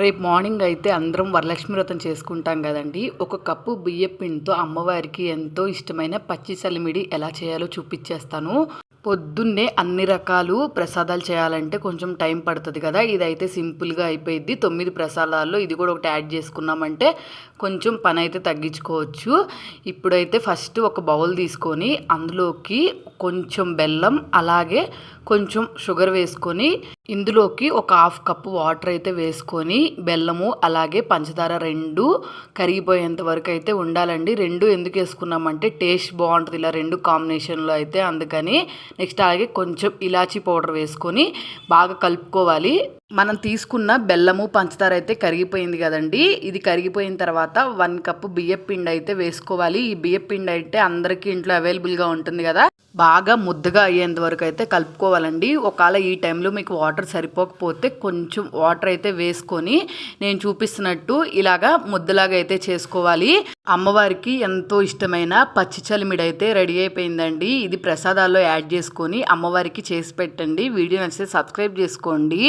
రేపు మార్నింగ్ అయితే అందరం వరలక్ష్మి వ్రతం చేసుకుంటాం కదండి. ఒక కప్పు బియ్యం పిండితో అమ్మవారికి ఎంతో ఇష్టమైన పచ్చి చలిమిడి ఎలా చేయాలో చూపించేస్తాను. పొద్దున్నే అన్ని రకాలు ప్రసాదాలు చేయాలంటే కొంచెం టైం పడుతుంది కదా. ఇదైతే సింపుల్గా అయిపోయింది. 9 ప్రసాదాల్లో ఇది కూడా ఒకటి యాడ్ చేసుకున్నామంటే కొంచెం పని అయితే తగ్గించుకోవచ్చు. ఇప్పుడైతే ఫస్ట్ ఒక బౌల్ తీసుకొని అందులోకి కొంచెం బెల్లం అలాగే కొంచెం షుగర్ వేసుకొని ఇందులోకి ఒక 1/2 కప్పు వాటర్ అయితే వేసుకొని బెల్లము అలాగే పంచదార 2 కరిగిపోయేంత వరకు అయితే ఉండాలండి. 2 ఎందుకు వేసుకున్నామంటే టేస్ట్ బాగుంటుంది ఇలా 2 కాంబినేషన్లో అయితే, అందుకని. నెక్స్ట్ అలాగే కొంచెం ఇలాచీ పౌడర్ వేసుకొని బాగా కలుపుకోవాలి. మనం తీసుకున్న బెల్లము పంచదార అయితే కరిగిపోయింది కదండి. ఇది కరిగిపోయిన తర్వాత 1 కప్పు బియ్యం పిండి అయితే వేసుకోవాలి. ఈ బియ్యం పిండి అయితే అందరికీ ఇంట్లో అవైలబుల్గా ఉంటుంది కదా. బాగా ముద్దగా అయ్యేంత వరకు అయితే కలుపుకోవాలండి. ఒకవేళ ఈ టైంలో మీకు వాటర్ సరిపోకపోతే కొంచెం వాటర్ అయితే వేసుకొని నేను చూపిస్తున్నట్టు ఇలాగా ముద్దలాగా అయితే చేసుకోవాలి. అమ్మవారికి ఎంతో ఇష్టమైన పచ్చి చలిమిడి అయితే రెడీ అయిపోయిందండి. ఇది ప్రసాదాల్లో యాడ్ చేసుకొని అమ్మవారికి చేసి పెట్టండి. వీడియో నచ్చితే సబ్స్క్రైబ్ చేసుకోండి.